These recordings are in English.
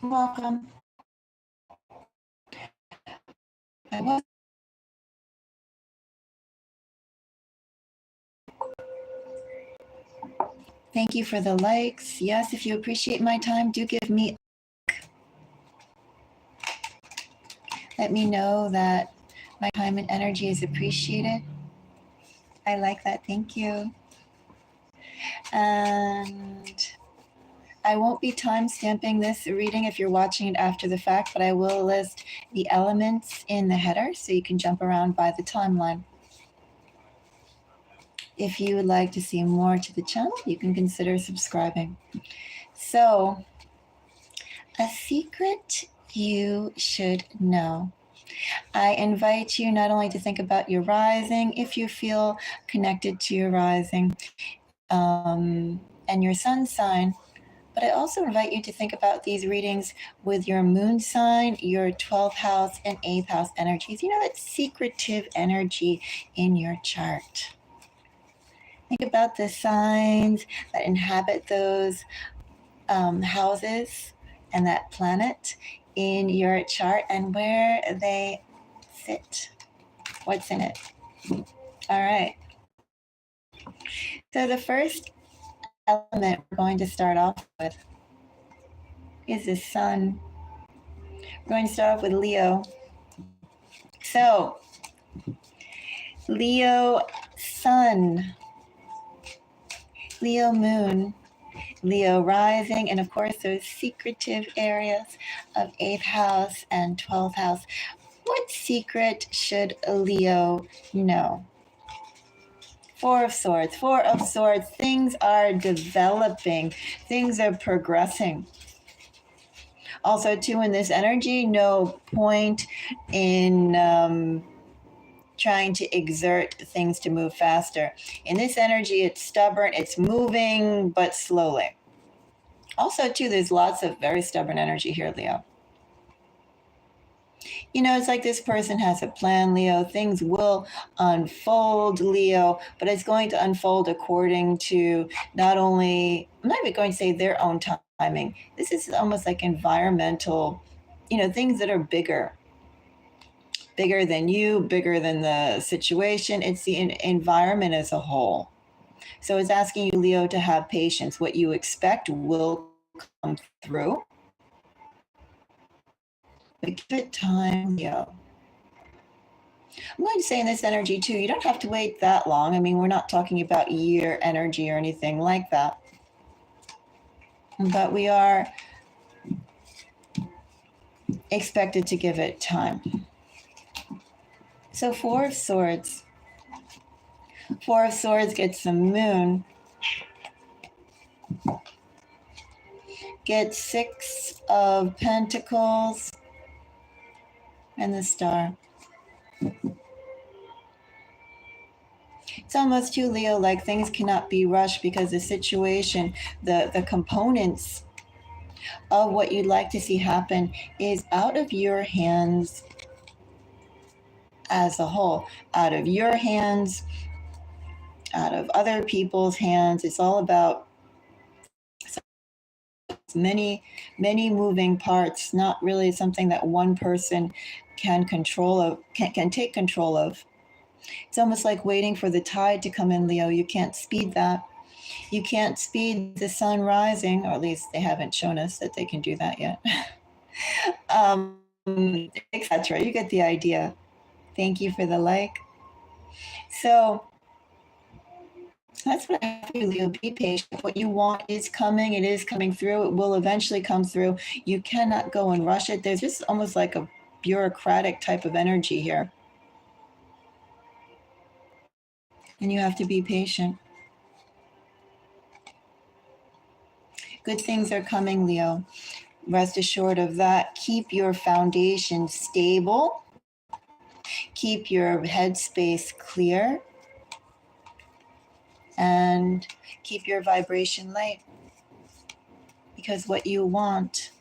welcome. I was. Thank you for the likes. Yes, if you appreciate my time, do give me. Let me know that my time and energy is appreciated. I like that. Thank you. And I won't be time stamping this reading if you're watching it after the fact, but I will list the elements in the header so you can jump around by the timeline. If you would like to see more to the channel, you can consider subscribing. So, a secret you should know. I invite you not only to think about your rising, if you feel connected to your rising and your sun sign, but I also invite you to think about these readings with your moon sign, your 12th house and 8th house energies. You know, that secretive energy in your chart. Think about the signs that inhabit those houses and that planet in your chart and where they sit. What's in it? All right. So the first element we're going to start off with is the sun. We're going to start off with Leo. So, Leo sun, Leo moon, Leo rising, and of course those secretive areas of 8th house and 12th house. What secret should a Leo know? Four of Swords. Four of Swords. Things are developing. Things are progressing. Also, too, in this energy, no point in trying to exert things to move faster. In this energy, it's stubborn. It's moving, but slowly. Also, too, there's lots of very stubborn energy here, Leo. You know, it's like this person has a plan, Leo. Things will unfold, Leo, but it's going to unfold according to not only, I'm not even going to say their own timing. This is almost like environmental, you know, things that are bigger than you, bigger than the situation. It's the environment as a whole. So it's asking you, Leo, to have patience. What you expect will come through. But give it time, Leo. I'm going to say in this energy too, you don't have to wait that long. I mean, we're not talking about year energy or anything like that. But we are expected to give it time. So Four of Swords. Four of Swords gets the moon. Gets Six of Pentacles and the Star. It's almost too, Leo, like things cannot be rushed because the situation, the components of what you'd like to see happen is out of your hands as a whole, out of your hands, out of other people's hands. It's all about many moving parts, not really something that one person can take control of. It's almost like waiting for the tide to come in, Leo. You can't speed that. You can't speed the sun rising, or at least they haven't shown us that they can do that yet. Etc. You get the idea. Thank you for the like. So that's what I have for you, Leo. Be patient. What you want is coming. It is coming through. It will eventually come through. You cannot go and rush it. There's just almost like a bureaucratic type of energy here. And you have to be patient. Good things are coming, Leo. Rest assured of that. Keep your foundation stable. Keep your headspace clear. And keep your vibration light. Because what you want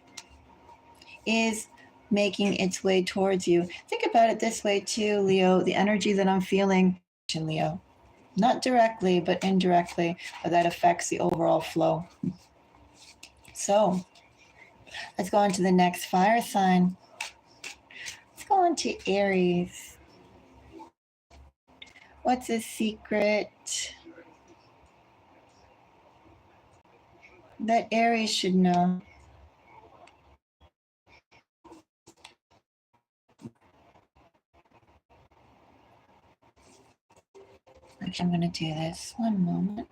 is making its way towards you. Think about it this way too, Leo. The energy that I'm feeling, Leo. Not directly, but indirectly, but that affects the overall flow. So, Let's go on to the next fire sign. Let's go on to Aries. What's a secret that Aries should know? Actually, I'm going to do this. One moment.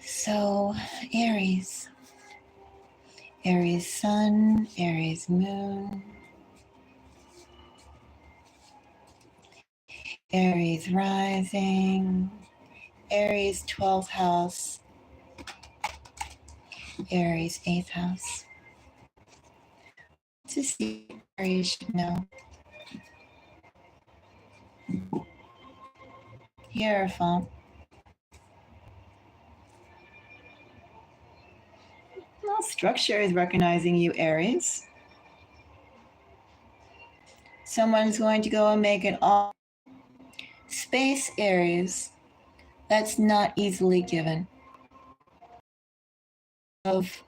So, Aries. Aries sun, Aries moon, Aries rising, Aries 12th house, Aries 8th house. To see Aries should know. Hierophant. Well, structure is recognizing you, Aries. Someone's going to go and make an all space, Aries. That's not easily given. Of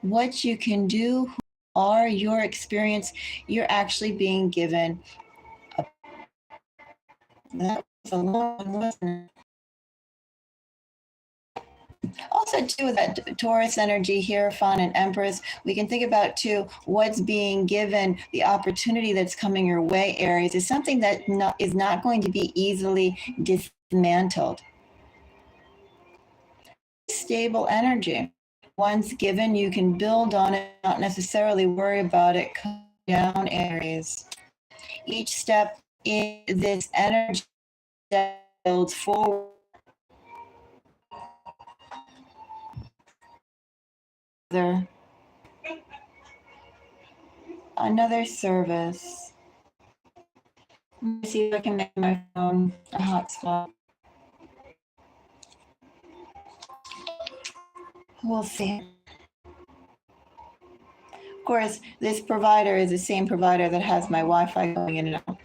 what you can do, who are your experience, you're actually being given a. That was a long one, wasn't it? Also, too, with that Taurus energy, Hierophant and Empress, we can think about, too, what's being given, the opportunity that's coming your way, Aries, is something that is not going to be easily dismantled. Stable energy. Once given, you can build on it, not necessarily worry about it coming down, Aries. Each step in this energy that builds forward. Another service. Let me see if I can make my phone a hotspot. We'll see. Of course, this provider is the same provider that has my Wi-Fi going in and out.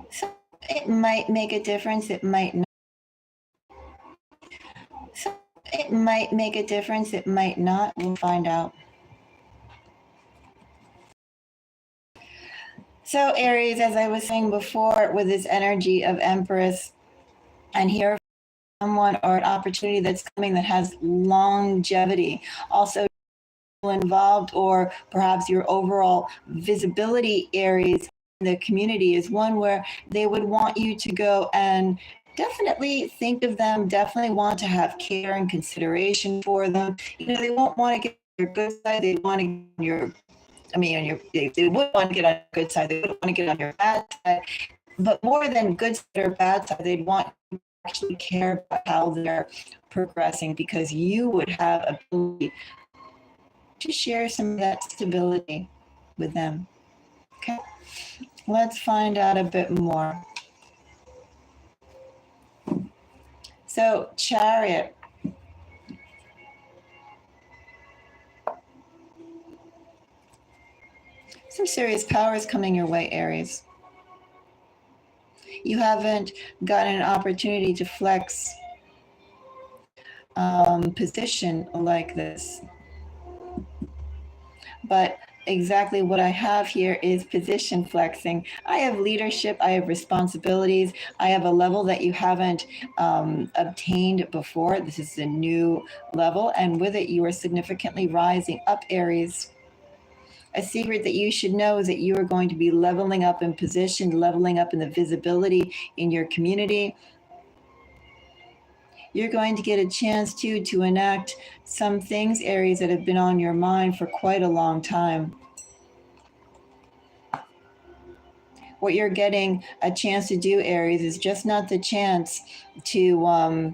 So it might make a difference. It might not. So it might make a difference. It might not. We'll find out. So Aries, as I was saying before, with this energy of Empress, and here someone or an opportunity that's coming that has longevity. Also involved, or perhaps your overall visibility, Aries, in the community is one where they would want you to go and definitely think of them, definitely want to have care and consideration for them. They won't want to get on your good side, they want to get on your, they would want to get on your good side, they would want to get on your bad side. But more than good side or bad side, they'd want to actually care about how they're progressing, because you would have ability to share some of that stability with them. Okay, let's find out a bit more. So, Chariot. Some serious powers coming your way, Aries. You haven't gotten an opportunity to flex position like this. But exactly what I have here is position flexing. I have leadership, I have responsibilities, I have a level that you haven't obtained before. This is a new level, and with it, you are significantly rising up, Aries. A secret that you should know is that you are going to be leveling up in position, leveling up in the visibility in your community. You're going to get a chance to enact some things, Aries, that have been on your mind for quite a long time. What you're getting a chance to do, Aries, is just not the chance to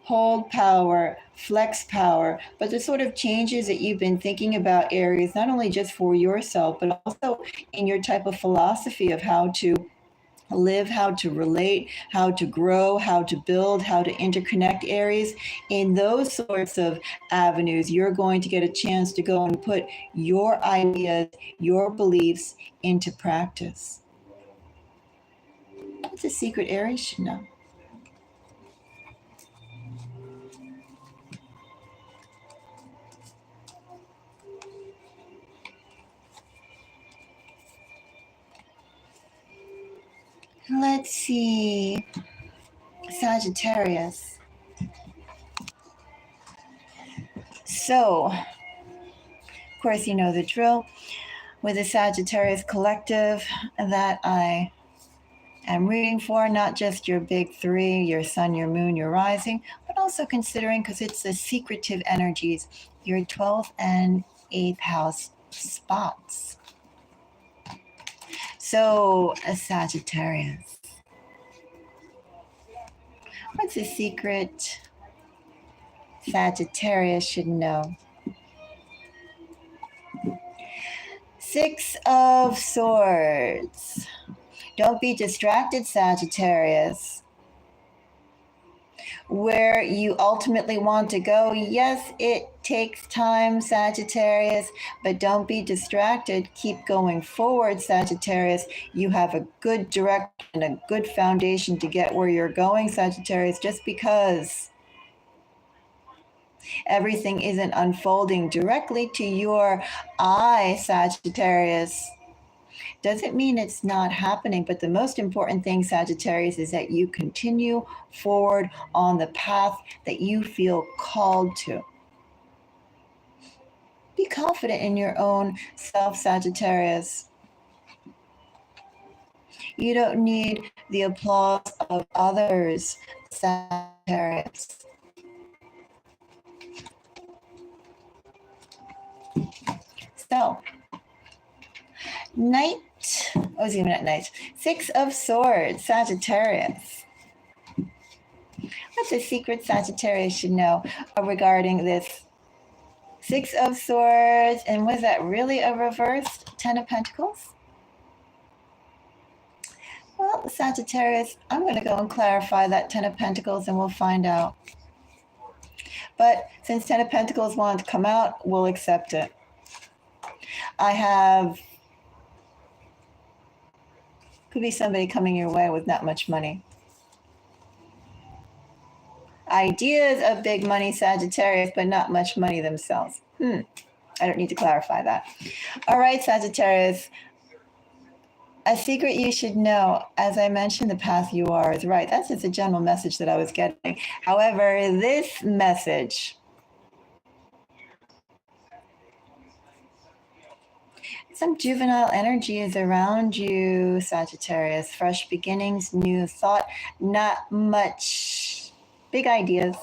hold power, flex power, but the sort of changes that you've been thinking about, Aries, not only just for yourself, but also in your type of philosophy of how to live, how to relate, how to grow, how to build, how to interconnect areas. In those sorts of avenues, you're going to get a chance to go and put your ideas, your beliefs into practice. What's a secret area you should know? Let's see. Sagittarius. So, of course, you know the drill with the Sagittarius collective that I am reading for, not just your big three, your sun, your moon, your rising, but also considering, because it's the secretive energies, your 12th and 8th house spots. So, a Sagittarius. What's a secret Sagittarius should know? Six of Swords. Don't be distracted, Sagittarius. Where you ultimately want to go, yes, it takes time, Sagittarius, but don't be distracted. Keep going forward, Sagittarius. You have a good direction and a good foundation to get where you're going, Sagittarius. Just because everything isn't unfolding directly to your eye, Sagittarius, doesn't mean it's not happening. But the most important thing, Sagittarius, is that you continue forward on the path that you feel called to. Be confident in your own self, Sagittarius. You don't need the applause of others, Sagittarius. So, Knight, oh, even at night. Six of Swords, Sagittarius. What's a secret Sagittarius should know regarding this Six of Swords? And was that really a reversed Ten of Pentacles? Well, Sagittarius, I'm going to go and clarify that Ten of Pentacles and we'll find out. But since Ten of Pentacles wanted to come out, we'll accept it. I have, could be somebody coming your way with not much money. Ideas of big money, Sagittarius, but not much money themselves. I don't need to clarify that. All right, Sagittarius. A secret you should know, as I mentioned, the path you are is right. That's just a general message that I was getting. However, this message, some juvenile energy is around you, Sagittarius. Fresh beginnings, new thought, not much. Big ideas.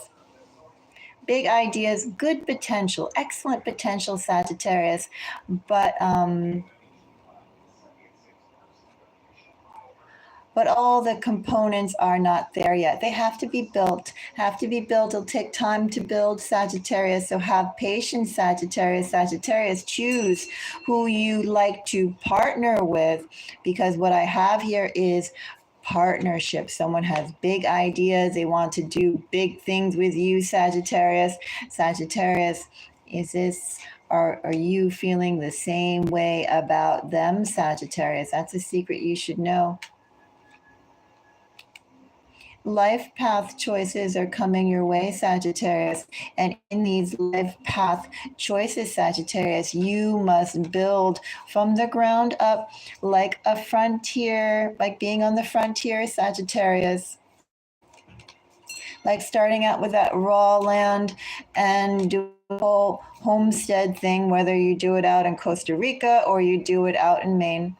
Big ideas, good potential, excellent potential, Sagittarius. But all the components are not there yet. They have to be built, It'll take time to build, Sagittarius. So have patience, Sagittarius. Sagittarius, choose who you like to partner with, because what I have here is partnership. Someone has big ideas. They want to do big things with you, Sagittarius. Sagittarius, are you feeling the same way about them, Sagittarius? That's a secret you should know. Life path choices are coming your way, Sagittarius. And in these life path choices, Sagittarius, you must build from the ground up like a frontier, like being on the frontier, Sagittarius. Like starting out with that raw land and do a whole homestead thing, whether you do it out in Costa Rica or you do it out in Maine,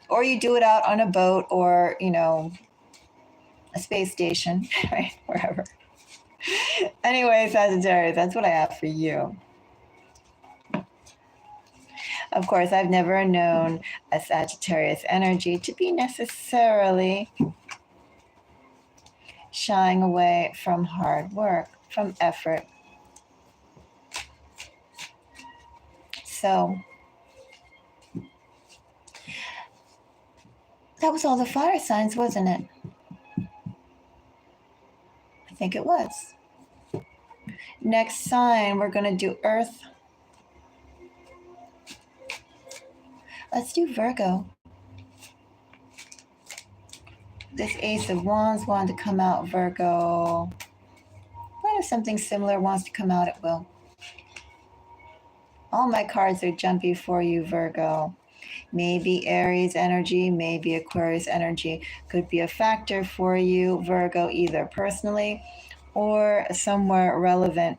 or you do it out on a boat or, a space station, right? Wherever. Anyway, Sagittarius, that's what I have for you. Of course, I've never known a Sagittarius energy to be necessarily shying away from hard work, from effort. So That was all the fire signs, wasn't it? I think it was. Next sign, we're going to do Earth. Let's do Virgo. This Ace of Wands wanted to come out, Virgo. What if something similar wants to come out, it will. All my cards are jumpy for you, Virgo. Maybe Aries energy, maybe Aquarius energy could be a factor for you, Virgo, either personally or somewhere relevant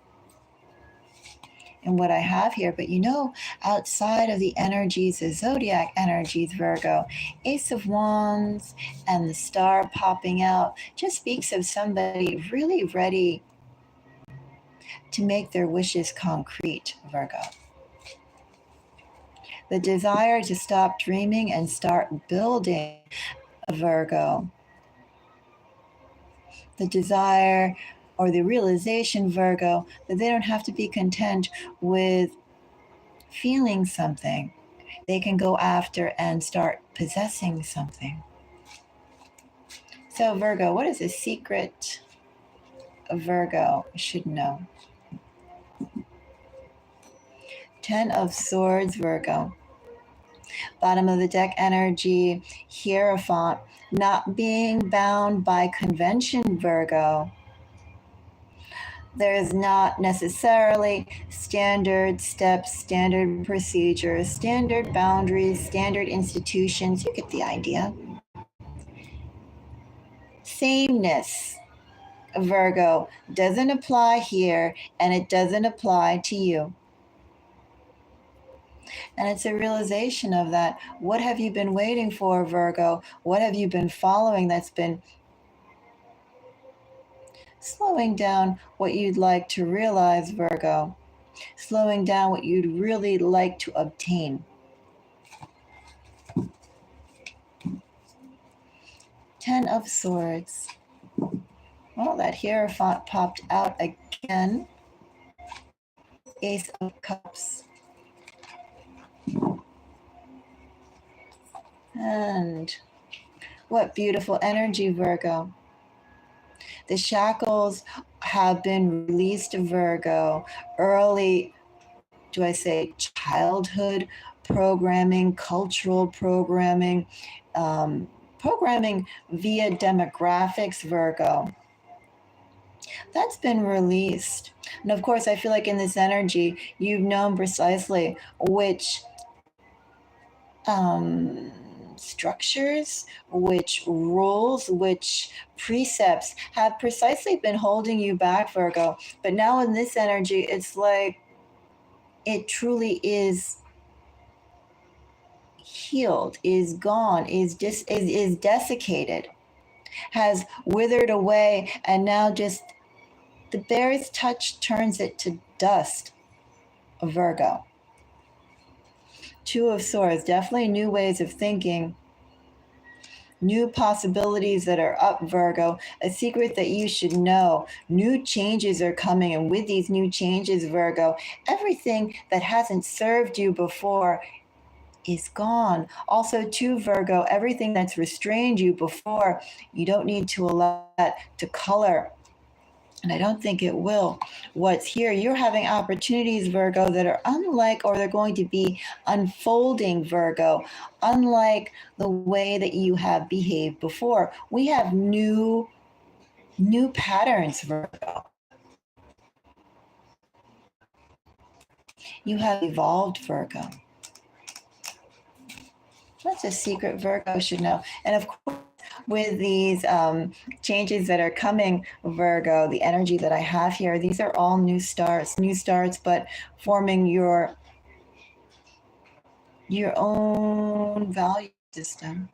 in what I have here. But you know, outside of the energies, the zodiac energies, Virgo, Ace of Wands and the star popping out just speaks of somebody really ready to make their wishes concrete, Virgo. The desire to stop dreaming and start building, Virgo. The desire or the realization, Virgo, that they don't have to be content with feeling something. They can go after and start possessing something. So, Virgo, what is a secret Virgo should know? 10 of Swords, Virgo. Bottom of the deck energy, Hierophant. Not being bound by convention, Virgo. There is not necessarily standard steps, standard procedures, standard boundaries, standard institutions. You get the idea. Sameness, Virgo, doesn't apply here and it doesn't apply to you. And it's a realization of that. What have you been waiting for, Virgo? What have you been following that's been slowing down what you'd like to realize, Virgo? Slowing down what you'd really like to obtain. 10 of Swords. Well, that Hierophant popped out again. Ace of Cups. And what beautiful energy, Virgo. The shackles have been released, Virgo. Early, do I say childhood programming, cultural programming, programming via demographics, Virgo. That's been released. And of course, I feel like in this energy, you've known precisely which structures, which rules, which precepts have precisely been holding you back, Virgo. But now in this energy, it's like it truly is healed, is gone, is desiccated, has withered away, and now just the barest touch turns it to dust, Virgo. 2 of Swords, definitely new ways of thinking, new possibilities that are up, Virgo, a secret that you should know. New changes are coming, and with these new changes, Virgo, everything that hasn't served you before is gone. Also, too, Virgo, everything that's restrained you before, you don't need to allow that to color. And I don't think it will. What's here, you're having opportunities, Virgo, that are unlike, or they're going to be unfolding, Virgo, unlike the way that you have behaved before. We have new patterns, Virgo. You have evolved, Virgo. That's a secret Virgo should know. And of course, with these changes that are coming, Virgo, the energy that I have here, these are all new starts, but forming your own value system.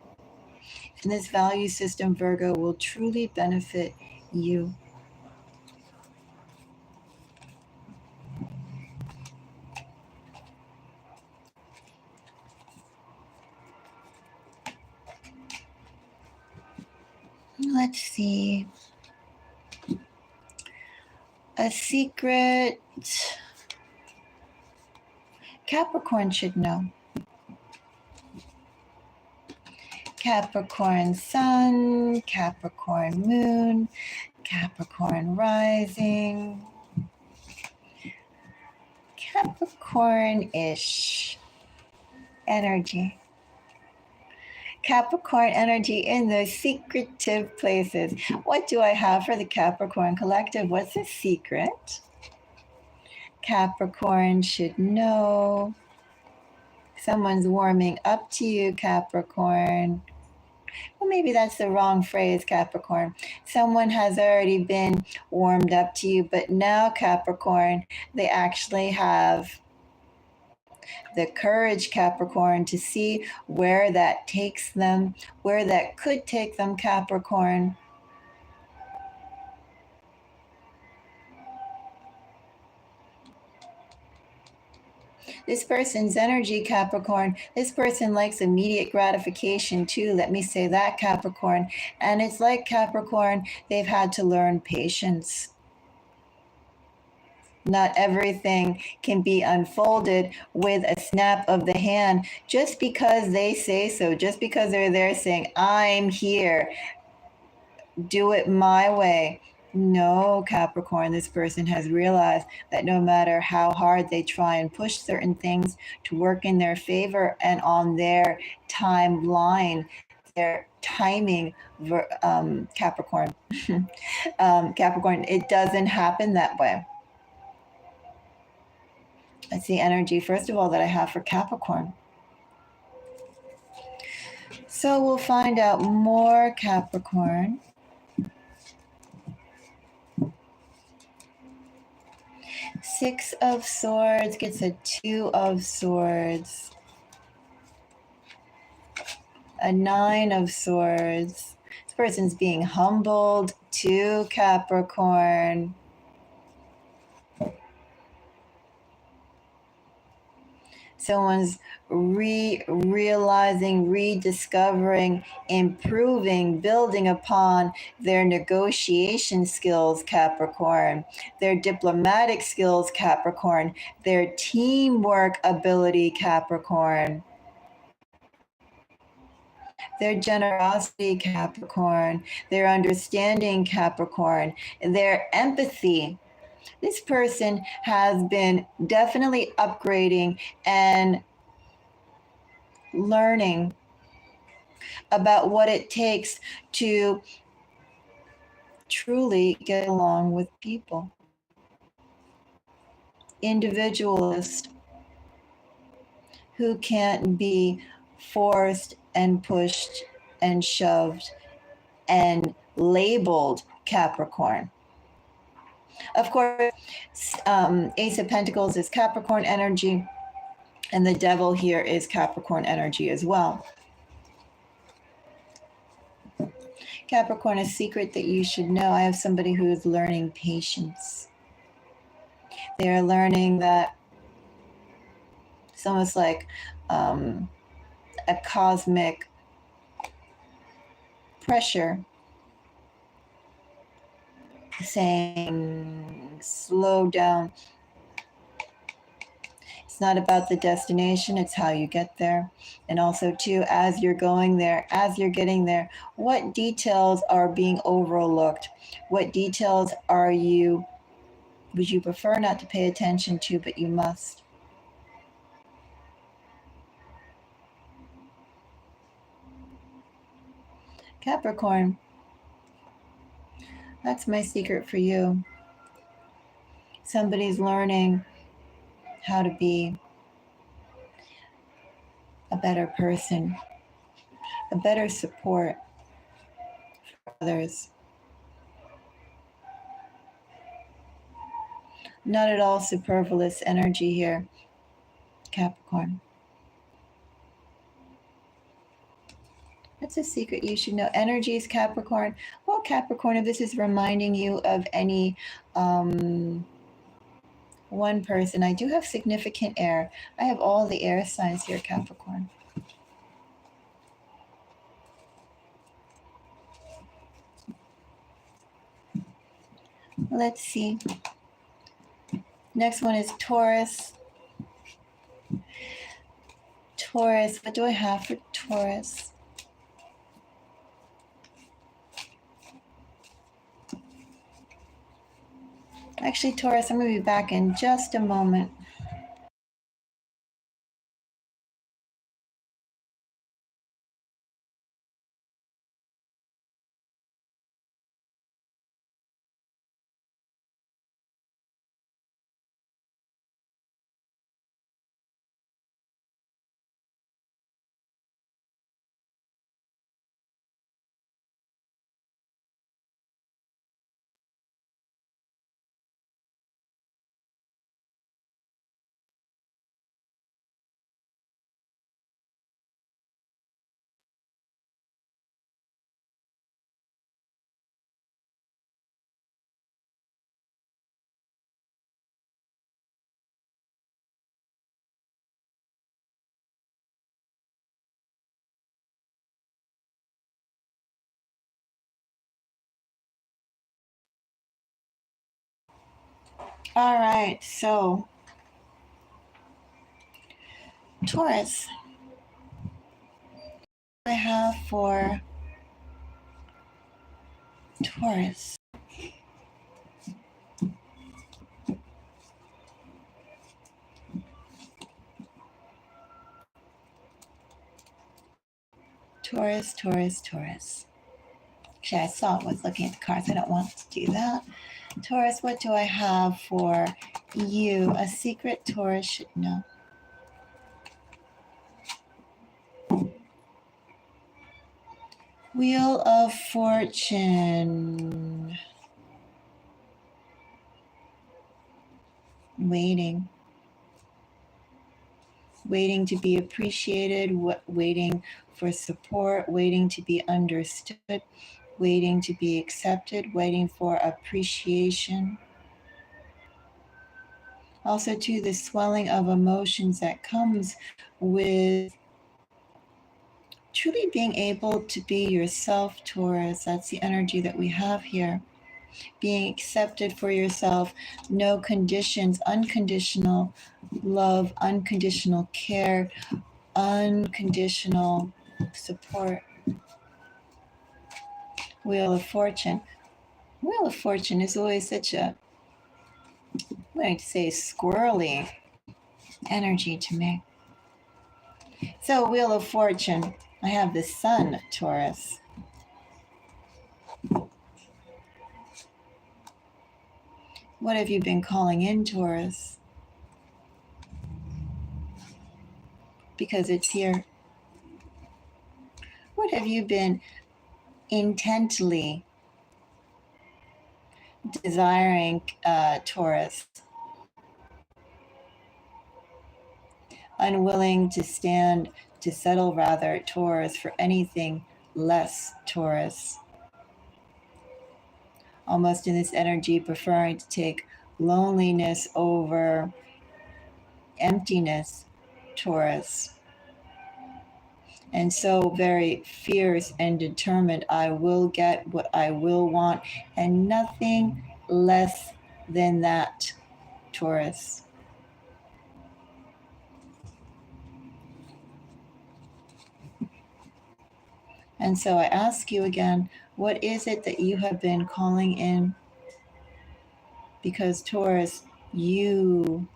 And this value system, Virgo, will truly benefit you. Let's see. A secret Capricorn should know. Capricorn sun, Capricorn moon, Capricorn rising, Capricorn-ish energy. Capricorn energy in those secretive places. What do I have for the Capricorn collective? What's the secret? Capricorn should know. Someone's warming up to you, Capricorn. Well, maybe that's the wrong phrase, Capricorn. Someone has already been warmed up to you, but now, Capricorn, they actually have the courage, Capricorn, to see where that takes them, where that could take them, Capricorn. This person's energy, Capricorn, this person likes immediate gratification too. Let me say that, Capricorn. And it's like, Capricorn, they've had to learn patience. Not everything can be unfolded with a snap of the hand just because they say so, just because they're there saying, I'm here, do it my way. No, Capricorn, this person has realized that no matter how hard they try and push certain things to work in their favor and on their timeline, their timing, Capricorn, Capricorn, it doesn't happen that way. That's the energy, first of all, that I have for Capricorn. So we'll find out more, Capricorn. Six of Swords gets a Two of Swords. A Nine of Swords. This person's being humbled to Capricorn. Someone's realizing, rediscovering, improving, building upon their negotiation skills, Capricorn, their diplomatic skills, Capricorn, their teamwork ability, Capricorn, their generosity, Capricorn, their understanding, Capricorn, their empathy. This person has been definitely upgrading and learning about what it takes to truly get along with people. Individualist who can't be forced and pushed and shoved and labeled, Capricorn. Of course, Ace of Pentacles is Capricorn energy, and the Devil here is Capricorn energy as well. Capricorn, a secret that you should know. I have somebody who is learning patience. They're learning that it's almost like a cosmic pressure saying, slow down. It's not about the destination, it's how you get there. And also, too, as you're going there, as you're getting there, what details are being overlooked? What details would you prefer not to pay attention to, but you must? Capricorn, that's my secret for you. Somebody's learning how to be a better person, a better support for others. Not at all superfluous energy here, Capricorn. That's a secret you should know. Energies, Capricorn. Well, Capricorn, if this is reminding you of any one person, I do have significant air. I have all the air signs here, Capricorn. Let's see. Next one is Taurus. Taurus, what do I have for Taurus? Actually, Taurus, I'm going to be back in just a moment. All right, so Taurus, I have for Taurus. Taurus, Taurus, Taurus. Actually, I saw it was looking at the cards. I don't want to do that. Taurus, what do I have for you? A secret Taurus should know. Wheel of Fortune. Waiting. Waiting to be appreciated, waiting for support, waiting to be understood, waiting to be accepted, waiting for appreciation. Also, too, the swelling of emotions that comes with truly being able to be yourself, Taurus. That's the energy that we have here. Being accepted for yourself, no conditions, unconditional love, unconditional care, unconditional support. Wheel of Fortune. Wheel of Fortune is always such a, I'm going to say, squirrely energy to me. So, Wheel of Fortune, I have the Sun, Taurus. What have you been calling in, Taurus? Because it's here. What have you been intently desiring, Taurus? Unwilling to stand, to settle rather, Taurus, for anything less, Taurus. Almost in this energy, preferring to take loneliness over emptiness, Taurus. And so very fierce and determined, I will get what I will want, and nothing less than that, Taurus. And so I ask you again, what is it that you have been calling in? Because, Taurus, you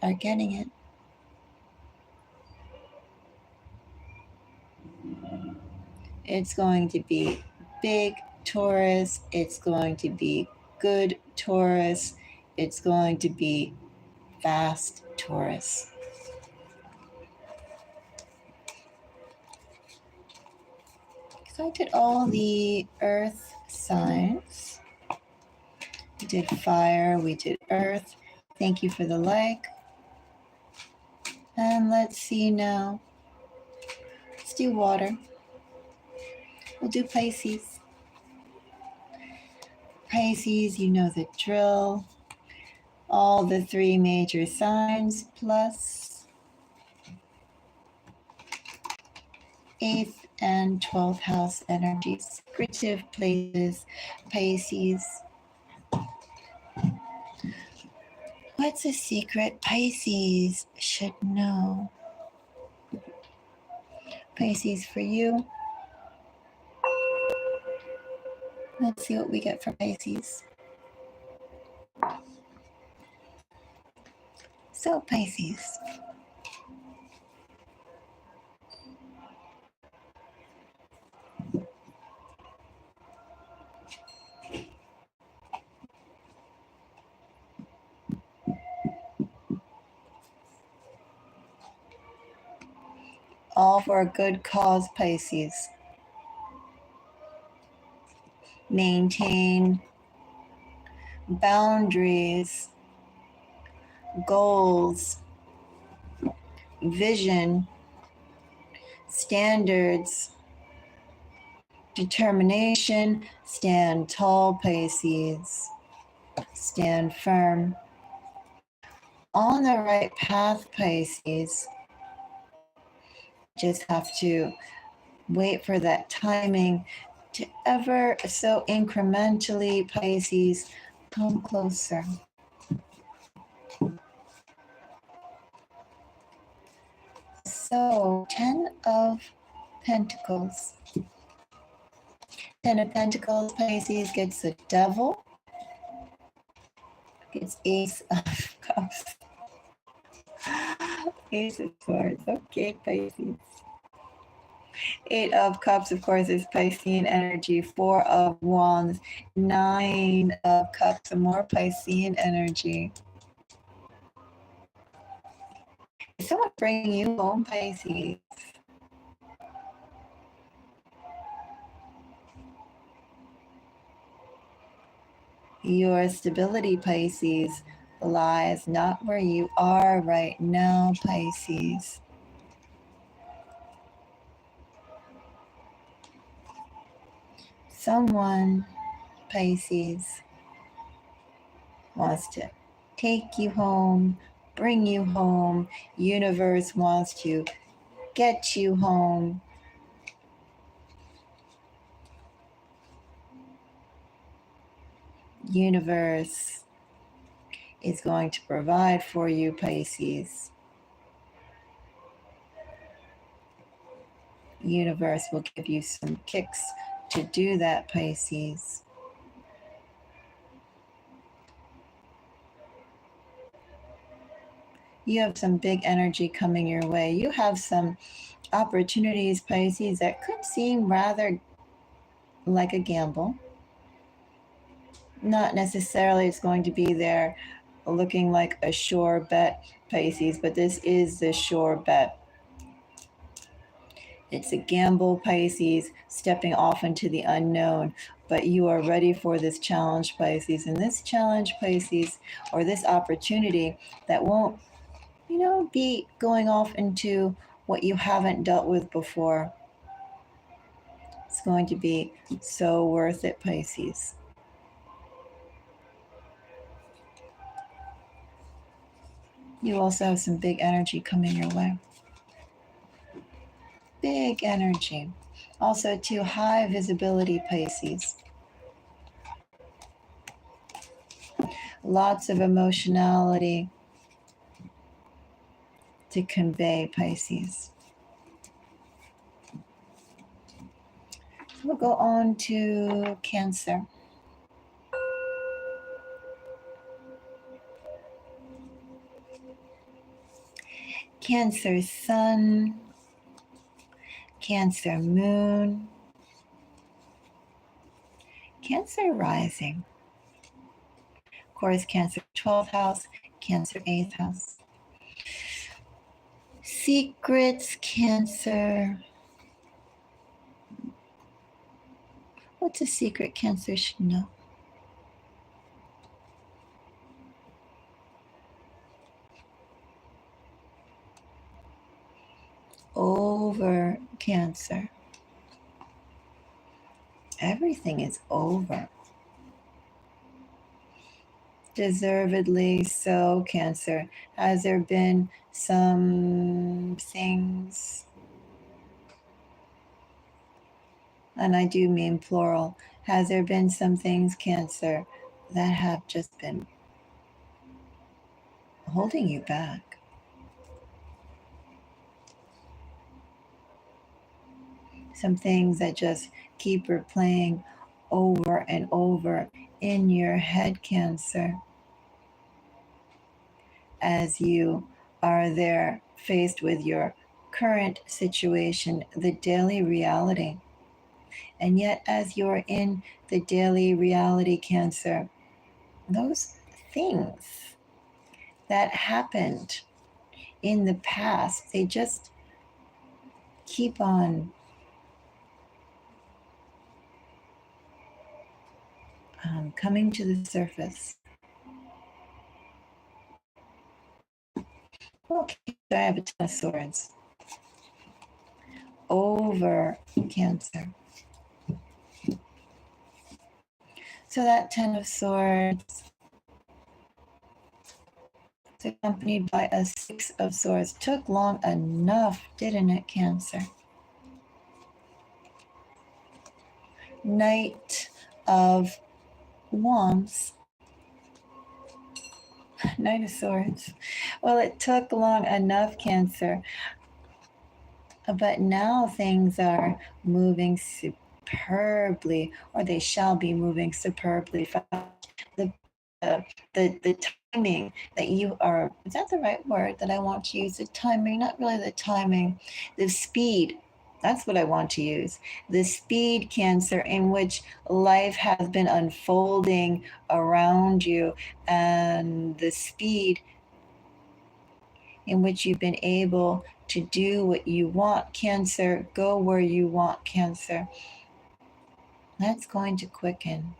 are getting it. It's going to be big, Taurus. It's going to be good, Taurus. It's going to be fast, Taurus. So I did all the earth signs. We did fire, we did earth. Thank you for the like. And let's see now. Let's do water. We'll do Pisces. Pisces, you know the drill. All the three major signs plus 8th and 12th house energies. Secretive places, Pisces. What's a secret Pisces should know? Pisces, for you. Let's see what we get for Pisces. So Pisces, all for a good cause, Pisces. Maintain boundaries, goals, vision, standards, determination. Stand tall, Pisces. Stand firm. On the right path, Pisces. Just have to wait for that timing to ever so incrementally, Pisces, come closer. So, 10 of Pentacles. 10 of Pentacles, Pisces gets the Devil, gets Ace of Cups. Ace of Swords. Okay, Pisces. 8 of Cups, of course, is Piscean energy. 4 of Wands. 9 of Cups, some more Piscean energy. Is someone bringing you home, Pisces? Your stability, Pisces, lies not where you are right now, Pisces. Someone, Pisces, wants to take you home, bring you home. Universe wants to get you home. Universe is going to provide for you, Pisces. Universe will give you some kicks to do that, Pisces. You have some big energy coming your way. You have some opportunities, Pisces, that could seem rather like a gamble. Not necessarily it's going to be there looking like a sure bet, Pisces, but this is the sure bet. It's a gamble, Pisces, stepping off into the unknown, but you are ready for this challenge, Pisces. And this challenge, Pisces, or this opportunity that won't, be going off into what you haven't dealt with before. It's going to be so worth it, Pisces. You also have some big energy coming your way. Big energy. Also, too, high visibility, Pisces. Lots of emotionality to convey, Pisces. We'll go on to Cancer. Cancer Sun, Cancer Moon, Cancer Rising. Of course, Cancer 12th house, Cancer 8th house. Secrets, Cancer. What's a secret Cancer should know? Over, Cancer. Everything is over. Deservedly so, Cancer. Has there been some things, and I do mean plural, has there been some things, Cancer, that have just been holding you back? Some things that just keep replaying over and over in your head, Cancer. as you are there faced with your current situation, the daily reality. And yet, as you're in the daily reality, Cancer, those things that happened in the past, they just keep on coming to the surface. Okay, I have a Ten of Swords over Cancer. So that Ten of Swords is accompanied by a Six of Swords. Took long enough, didn't it, Cancer? Knight of Wands. Knight of Swords. Well, it took long enough, Cancer. But now things are moving superbly, or they shall be moving superbly. The, the timing that you are, is that the right word that I want to use? The timing, not really the timing, the speed. That's what I want to use. The speed, Cancer, in which life has been unfolding around you, and the speed in which you've been able to do what you want, Cancer, go where you want, Cancer. That's going to quicken.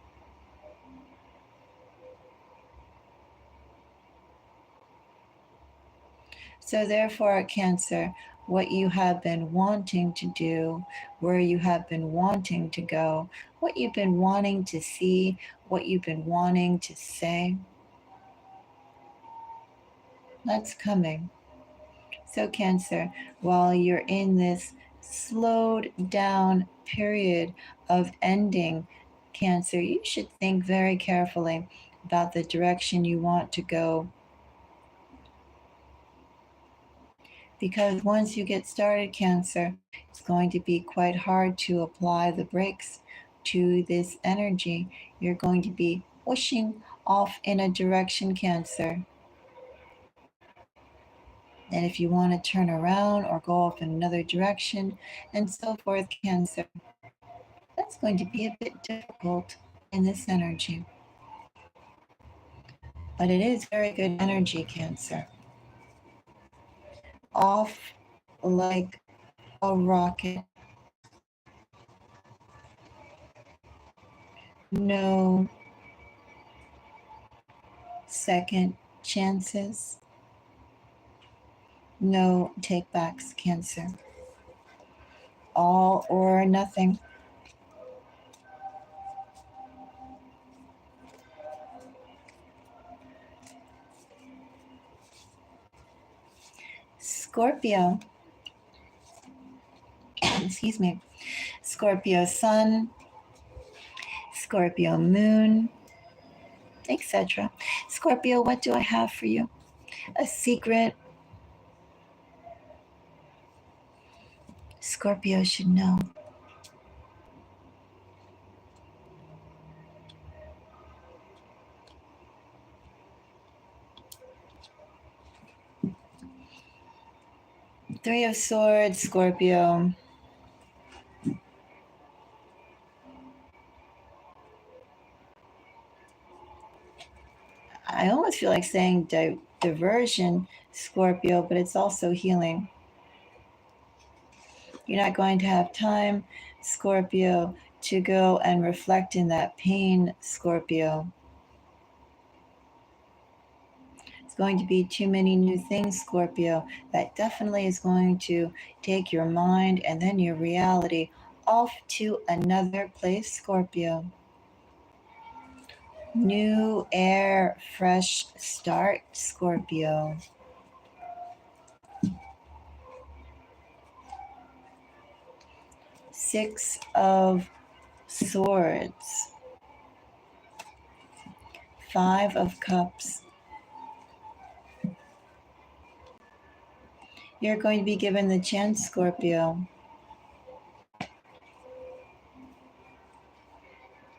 So, therefore, Cancer, what you have been wanting to do, where you have been wanting to go, what you've been wanting to see, what you've been wanting to say, that's coming. So, Cancer, while you're in this slowed down period of ending, Cancer, you should think very carefully about the direction you want to go. Because once you get started, Cancer, it's going to be quite hard to apply the brakes to this energy. You're going to be pushing off in a direction, Cancer. And if you want to turn around or go off in another direction and so forth, Cancer, that's going to be a bit difficult in this energy. But it is very good energy, Cancer. Off like a rocket. No second chances. No takebacks, Cancer. All or nothing. Scorpio. Excuse me. Scorpio sun, Scorpio moon, etc. Scorpio, what do I have for you? A secret Scorpio should know. Three of Swords, Scorpio. I almost feel like saying diversion, Scorpio, but it's also healing. You're not going to have time, Scorpio, to go and reflect in that pain, Scorpio. It's going to be too many new things, Scorpio. That definitely is going to take your mind and then your reality off to another place, Scorpio. New air, fresh start, Scorpio. Six of Swords. Five of Cups. You're going to be given the chance, Scorpio,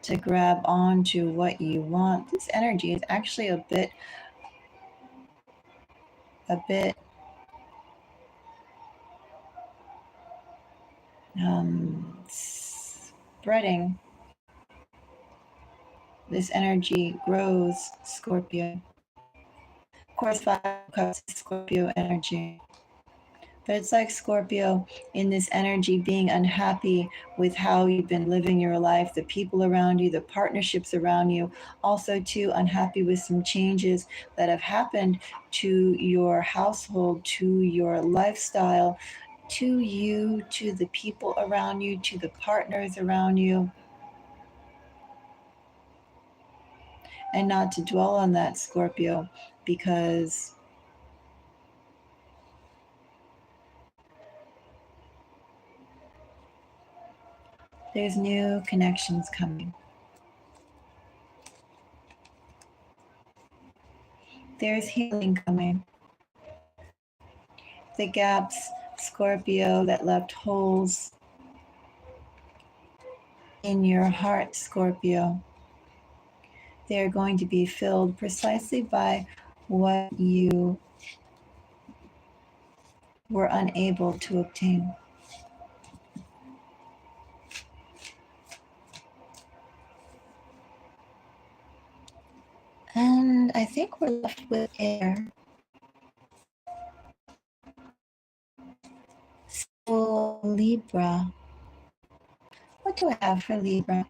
to grab on to what you want. This energy is actually a bit a bit spreading. This energy grows, Scorpio. Of course, 5 of Cups is Scorpio energy. But it's like Scorpio in this energy being unhappy with how you've been living your life, the people around you, the partnerships around you. Also, too, unhappy with some changes that have happened to your household, to your lifestyle, to you, to the people around you, to the partners around you. And not to dwell on that, Scorpio, because there's new connections coming. There's healing coming. The gaps, Scorpio, that left holes in your heart, Scorpio, they're going to be filled precisely by what you were unable to obtain. And I think we're left with air. So, Libra. What do I have for Libra?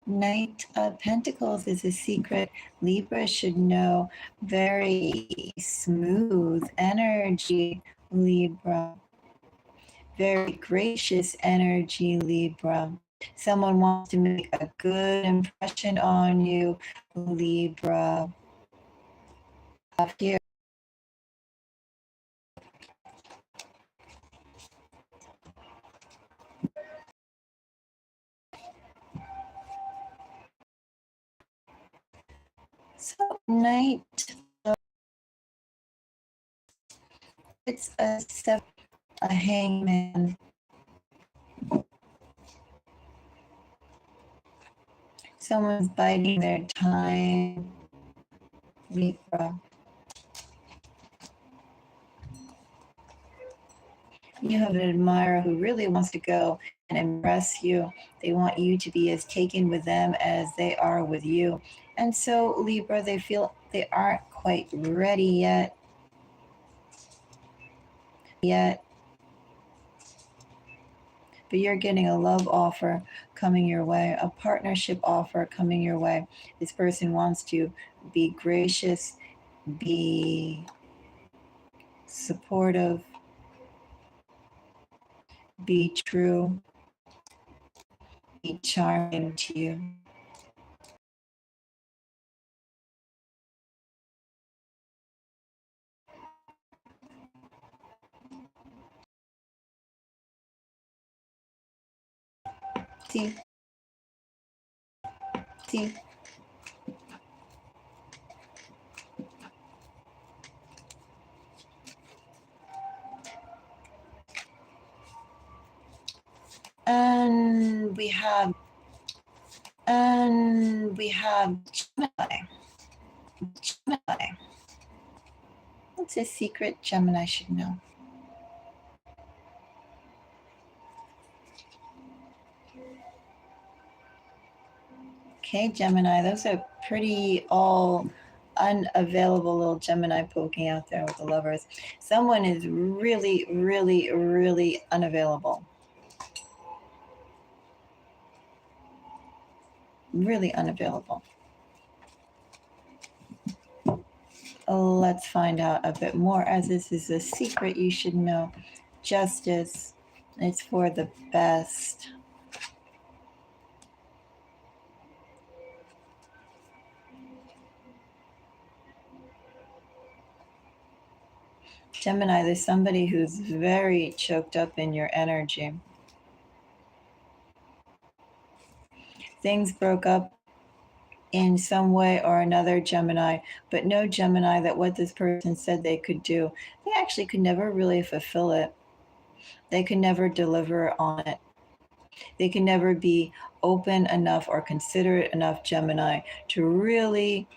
Knight of Pentacles is a secret Libra should know. Very smooth energy, Libra. Very gracious energy, Libra. Someone wants to make a good impression on you, Libra. Here. So, Knight, it's a hangman. Someone's biding their time, Libra. You have an admirer who really wants to go and impress you. They want you to be as taken with them as they are with you. And so, Libra, they feel they aren't quite ready yet. But you're getting a love offer coming your way, a partnership offer coming your way. This person wants to be gracious, be supportive, be true, be charming to you. See? See? And we have Gemini. Gemini. What's a secret Gemini should know? Okay, Gemini, those are pretty all unavailable little Gemini poking out there with the lovers. Someone is really, really, really unavailable. Really unavailable. Let's find out a bit more, as this is a secret you should know. Justice, it's for the best. Gemini, there's somebody who's very choked up in your energy. Things broke up in some way or another, Gemini, but know, Gemini, that what this person said they could do, they actually could never really fulfill it. They could never deliver on it. They can never be open enough or considerate enough, Gemini, to really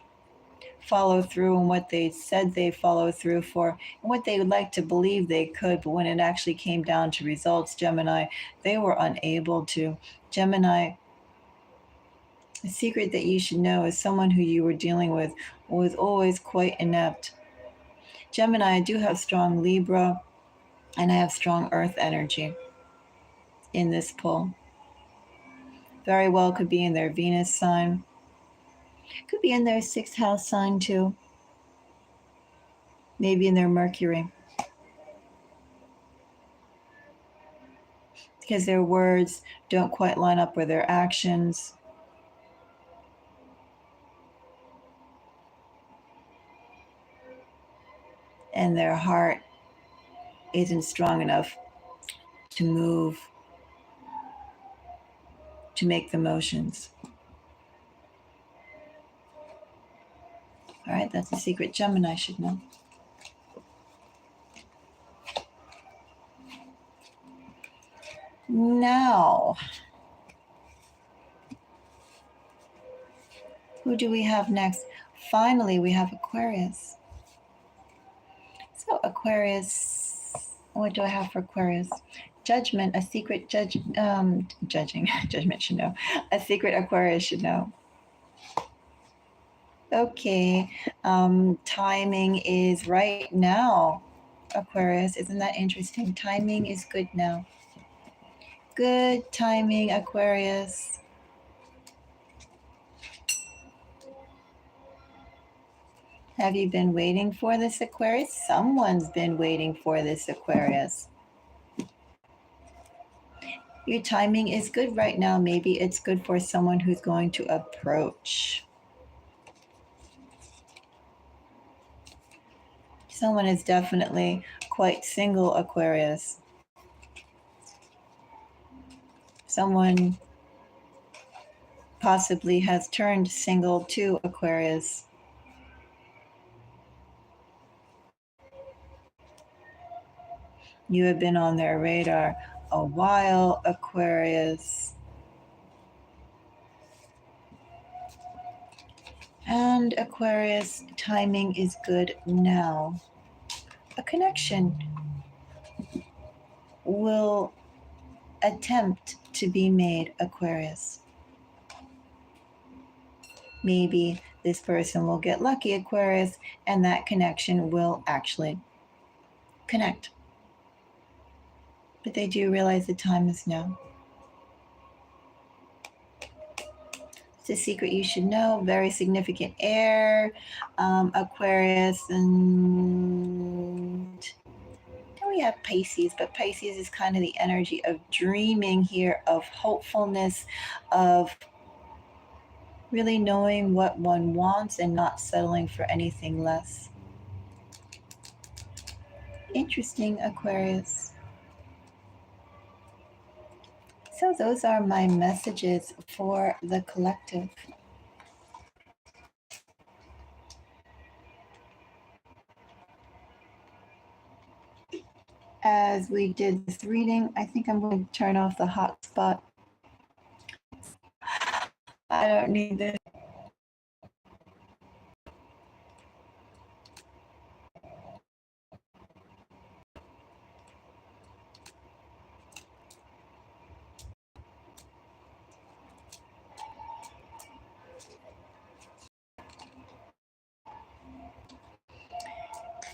follow through on what they said they follow through for and what they would like to believe they could, but when it actually came down to results, Gemini, they were unable to. Gemini, the secret that you should know is someone who you were dealing with was always quite inept. Gemini, I do have strong Libra and I have strong Earth energy in this pull. Very well could be in their Venus sign, could be in their sixth house sign too, maybe in their Mercury. Because their words don't quite line up with their actions. And their heart isn't strong enough to move, to make the motions. All right, that's a secret Gemini should know. Now, who do we have next? Finally, we have Aquarius. So Aquarius, what do I have for Aquarius? Judgment, a secret judgment should know. A secret Aquarius should know. Okay, timing is right now, Aquarius. Isn't that interesting? Timing is good now. Good timing, Aquarius. Have you been waiting for this, Aquarius? Someone's been waiting for this, Aquarius. Your timing is good right now. Maybe it's good for someone who's going to approach. Someone is definitely quite single, Aquarius. Someone possibly has turned single to Aquarius. You have been on their radar a while, Aquarius. And Aquarius, timing is good now. A connection will attempt to be made, Aquarius. Maybe this person will get lucky, Aquarius, and that connection will actually connect. But they do realize the time is now. It's a secret you should know. Very significant air, Aquarius, and then we have Pisces. But Pisces is kind of the energy of dreaming here, of hopefulness, of really knowing what one wants and not settling for anything less. Interesting, Aquarius. So those are my messages for the collective. As we did this reading, I think I'm going to turn off the hotspot. I don't need this.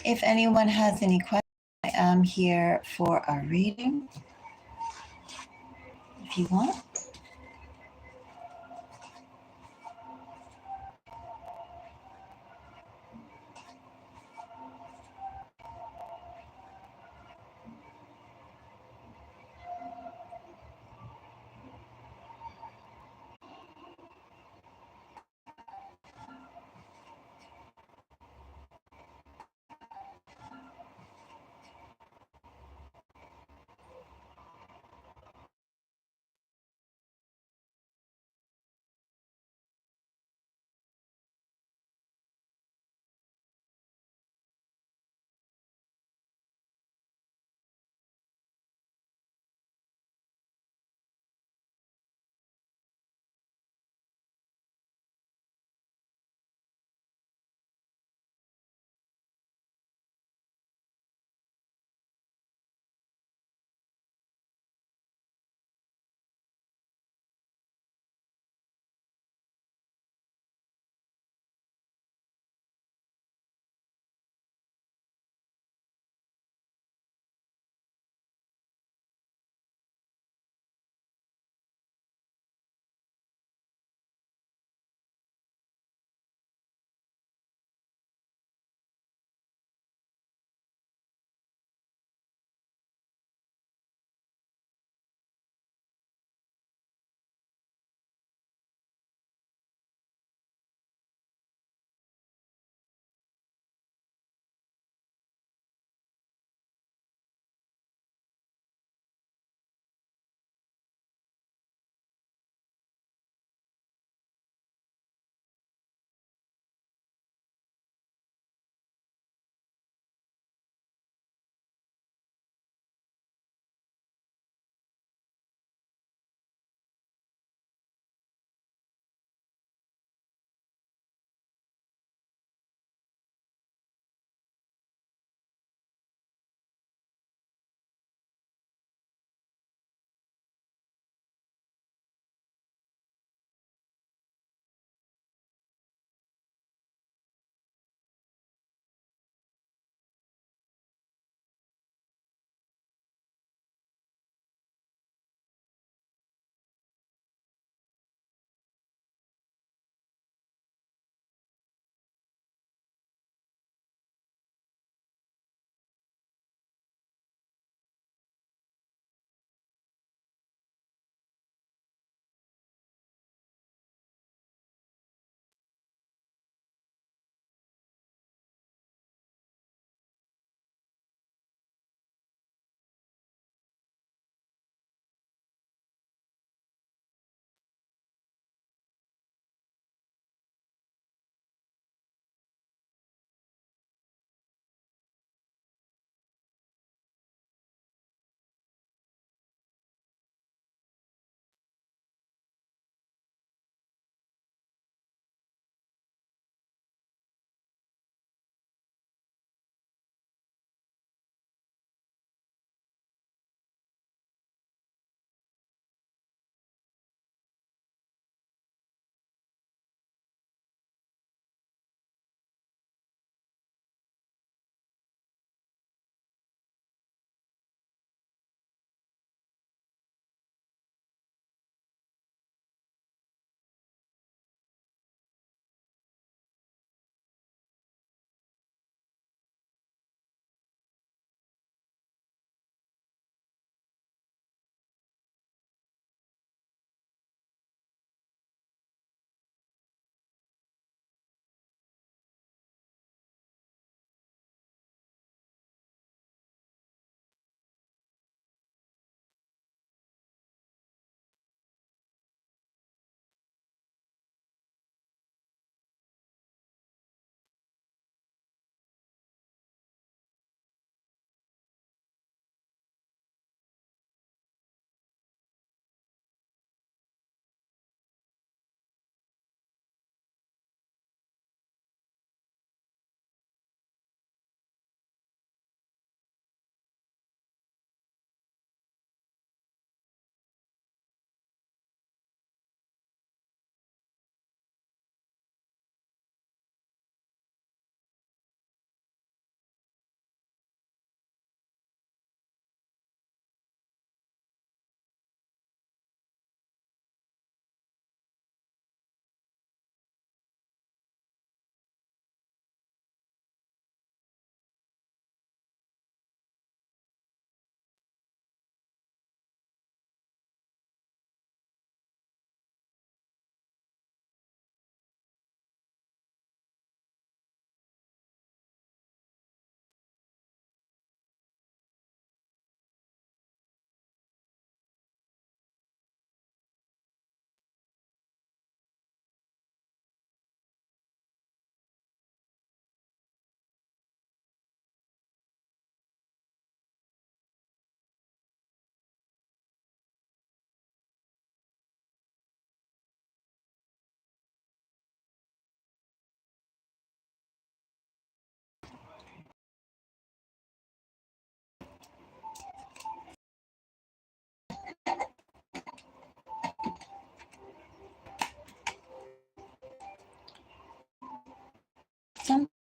If anyone has any questions, I am here for a reading. If you want.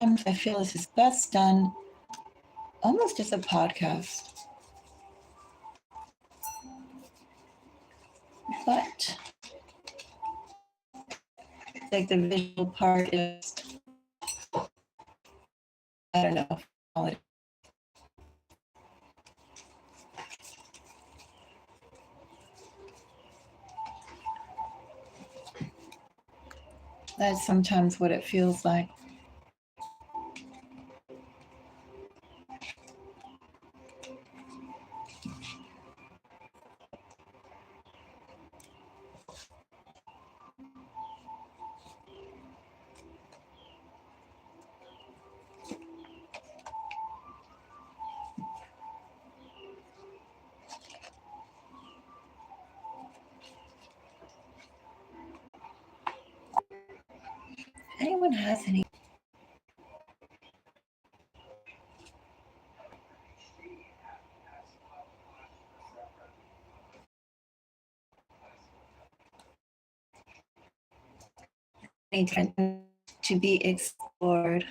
Sometimes I feel this is best done almost as a podcast. But like the visual part is, I don't know. That's sometimes what it feels like. Anyone has any to be explored?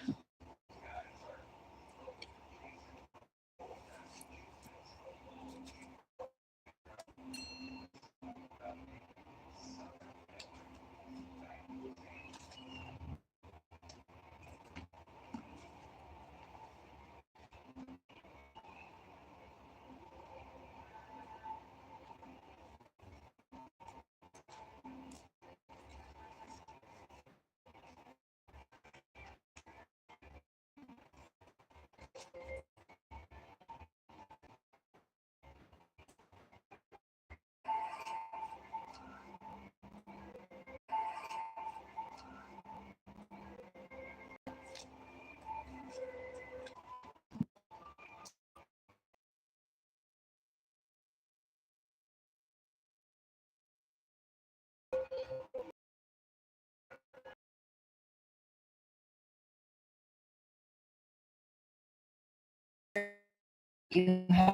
You have